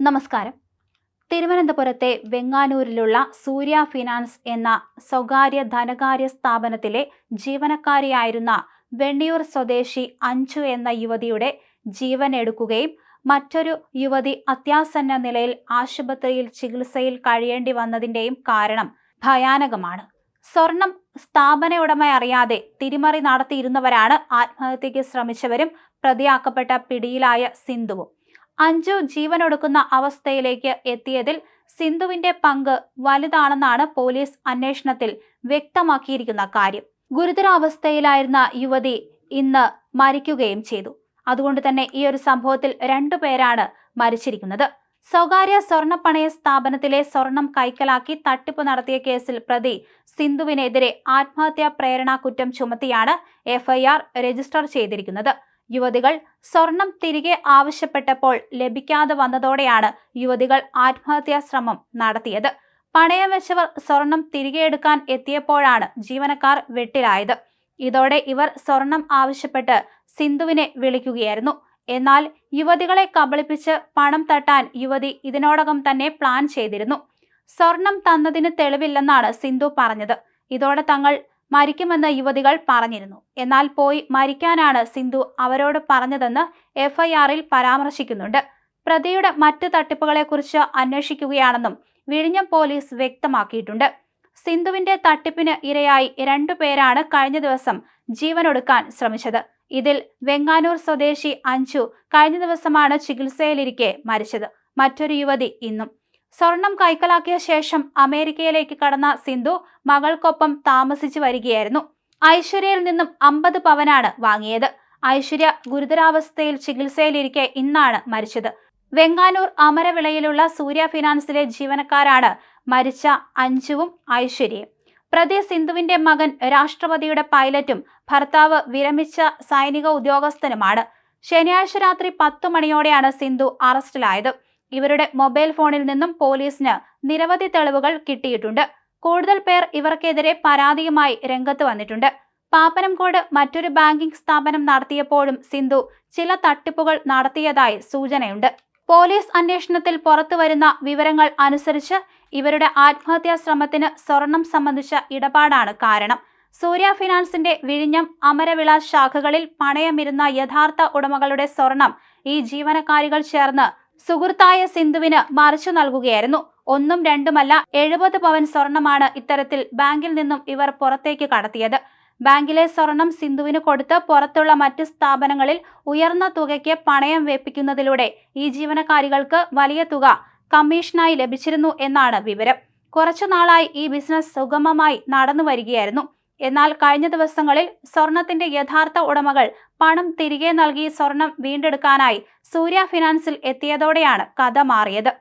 നമസ്കാരം. തിരുവനന്തപുരത്തെ വെങ്ങാനൂരിലുള്ള സൂര്യ ഫിനാൻസ് എന്ന സ്വകാര്യ ധനകാര്യ സ്ഥാപനത്തിലെ ജീവനക്കാരിയായിരുന്ന വെണ്ണിയൂർ സ്വദേശി അഞ്ജു എന്ന യുവതിയുടെ ജീവൻ എടുക്കുകയും മറ്റൊരു യുവതി അത്യാസന്ന നിലയിൽ ആശുപത്രിയിൽ ചികിത്സയിൽ കഴിയേണ്ടി വന്നതിന്റെയും കാരണം ഭയാനകമാണ്. സ്വർണം സ്ഥാപന ഉടമ അറിയാതെ തിരിമറി നടത്തിയിരുന്നവരാണ് ആത്മഹത്യയ്ക്ക് ശ്രമിച്ചവരും പ്രതിയാക്കപ്പെട്ട പിടിയിലായ സിന്ധുവും. അഞ്ജു ജീവനൊടുക്കുന്ന അവസ്ഥയിലേക്ക് എത്തിയതിൽ സിന്ധുവിന്റെ പങ്ക് വലുതാണെന്നാണ് പോലീസ് അന്വേഷണത്തിൽ വ്യക്തമാക്കിയിരിക്കുന്ന കാര്യം. ഗുരുതരാവസ്ഥയിലായിരുന്ന യുവതി ഇന്ന് മരിക്കുകയും ചെയ്തു. അതുകൊണ്ട് തന്നെ ഈ ഒരു സംഭവത്തിൽ 2 പേരാണ് മരിച്ചിരിക്കുന്നത്. സ്വകാര്യ സ്വർണ്ണപ്പണയ സ്ഥാപനത്തിലെ സ്വർണം കൈക്കലാക്കി തട്ടിപ്പ് നടത്തിയ കേസിൽ പ്രതി സിന്ധുവിനെതിരെ ആത്മഹത്യാ പ്രേരണാ കുറ്റം ചുമത്തിയാണ് FIR രജിസ്റ്റർ ചെയ്തിരിക്കുന്നത്. യുവതികൾ സ്വർണം തിരികെ ആവശ്യപ്പെട്ടപ്പോൾ ലഭിക്കാതെ വന്നതോടെയാണ് യുവതികൾ ആത്മഹത്യാ ശ്രമം നടത്തിയത്. പണയം വെച്ചവർ സ്വർണം തിരികെ എടുക്കാൻ എത്തിയപ്പോഴാണ് ജീവനക്കാർ വെട്ടിലായത്. ഇതോടെ ഇവർ സ്വർണം ആവശ്യപ്പെട്ട് സിന്ധുവിനെ വിളിക്കുകയായിരുന്നു. എന്നാൽ യുവതികളെ കബളിപ്പിച്ച് പണം തട്ടാൻ യുവതി ഇതിനോടകം തന്നെ പ്ലാൻ ചെയ്തിരുന്നു. സ്വർണം തന്നതിന് തെളിവില്ലെന്നാണ് സിന്ധു പറഞ്ഞത്. ഇതോടെ തങ്ങൾ മരിക്കുമെന്ന് യുവതികൾ പറഞ്ഞിരുന്നു. എന്നാൽ പോയി മരിക്കാനാണ് സിന്ധു അവരോട് പറഞ്ഞതെന്ന് FIR-ൽ പരാമർശിക്കുന്നുണ്ട്. പ്രതിയുടെ മറ്റ് തട്ടിപ്പുകളെക്കുറിച്ച് അന്വേഷിക്കുകയാണെന്നും വിഴിഞ്ഞം പോലീസ് വ്യക്തമാക്കിയിട്ടുണ്ട്. സിന്ധുവിന്റെ തട്ടിപ്പിന് ഇരയായി 2 പേരാണ് കഴിഞ്ഞ ദിവസം ജീവനൊടുക്കാൻ ശ്രമിച്ചത്. ഇതിൽ വെങ്ങാനൂർ സ്വദേശി അഞ്ജു കഴിഞ്ഞ ദിവസമാണ് ചികിത്സയിലിരിക്കെ മരിച്ചത്. മറ്റൊരു യുവതി ഇന്നും. സ്വർണം കൈക്കലാക്കിയ ശേഷം അമേരിക്കയിലേക്ക് കടന്ന സിന്ധു മകൾക്കൊപ്പം താമസിച്ചു വരികയായിരുന്നു. ഐശ്വര്യയിൽ നിന്നും 50 പവനാണ് വാങ്ങിയത്. ഐശ്വര്യ ഗുരുതരാവസ്ഥയിൽ ചികിത്സയിലിരിക്കെ ഇന്നാണ് മരിച്ചത്. വെങ്ങാനൂർ അമരവിളയിലുള്ള സൂര്യ ഫിനാൻസിലെ ജീവനക്കാരാണ് മരിച്ച അഞ്ജുവും ഐശ്വര്യയും. പ്രതി സിന്ധുവിന്റെ മകൻ രാഷ്ട്രപതിയുടെ പൈലറ്റും ഭർത്താവ് വിരമിച്ച സൈനിക ഉദ്യോഗസ്ഥനുമാണ്. ശനിയാഴ്ച രാത്രി 10 മണിയോടെയാണ് സിന്ധു അറസ്റ്റിലായത്. ഇവരുടെ മൊബൈൽ ഫോണിൽ നിന്നും പോലീസിന് നിരവധി തെളിവുകൾ കിട്ടിയിട്ടുണ്ട്. കൂടുതൽ പേർ ഇവർക്കെതിരെ പരാതിയുമായി രംഗത്ത് വന്നിട്ടുണ്ട്. പാപ്പനംകോട് മറ്റൊരു ബാങ്കിംഗ് സ്ഥാപനം നടത്തിയപ്പോഴും സിന്ധു ചില തട്ടിപ്പുകൾ നടത്തിയതായി സൂചനയുണ്ട്. പോലീസ് അന്വേഷണത്തിൽ പുറത്തുവരുന്ന വിവരങ്ങൾ അനുസരിച്ച് ഇവരുടെ ആത്മഹത്യാ ശ്രമത്തിന് സ്വർണം സംബന്ധിച്ച ഇടപാടാണ് കാരണം. സൂര്യ ഫിനാൻസിന്റെ വിഴിഞ്ഞം അമരവിള ശാഖകളിൽ പണയമിരുന്ന യഥാർത്ഥ ഉടമകളുടെ സ്വർണം ഈ ജീവനക്കാരികൾ ചേർന്ന് സുഹൃത്തായ സിന്ധുവിന് മറിച്ചു നൽകുകയായിരുന്നു. 1ഉം 2ഉമല്ല 70 പവൻ സ്വർണമാണ് ഇത്തരത്തിൽ ബാങ്കിൽ നിന്നും ഇവർ പുറത്തേക്ക് കടത്തിയത്. ബാങ്കിലെ സ്വർണം സിന്ധുവിന് കൊടുത്ത് പുറത്തുള്ള മറ്റ് സ്ഥാപനങ്ങളിൽ ഉയർന്ന തുകയ്ക്ക് പണയം വെപ്പിക്കുന്നതിലൂടെ ഈ ജീവനക്കാരികൾക്ക് വലിയ തുക കമ്മീഷനായി ലഭിച്ചിരുന്നു എന്നാണ് വിവരം. കുറച്ചു നാളായി ഈ ബിസിനസ് സുഗമമായി നടന്നു വരികയായിരുന്നു. എന്നാൽ കഴിഞ്ഞ ദിവസങ്ങളിൽ സ്വർണത്തിന്റെ യഥാർത്ഥ ഉടമകൾ പണം തിരികെ നൽകി സ്വർണം വീണ്ടെടുക്കാനായി സൂര്യ ഫിനാൻസിൽ എത്തിയതോടെയാണ് കഥ മാറിയത്.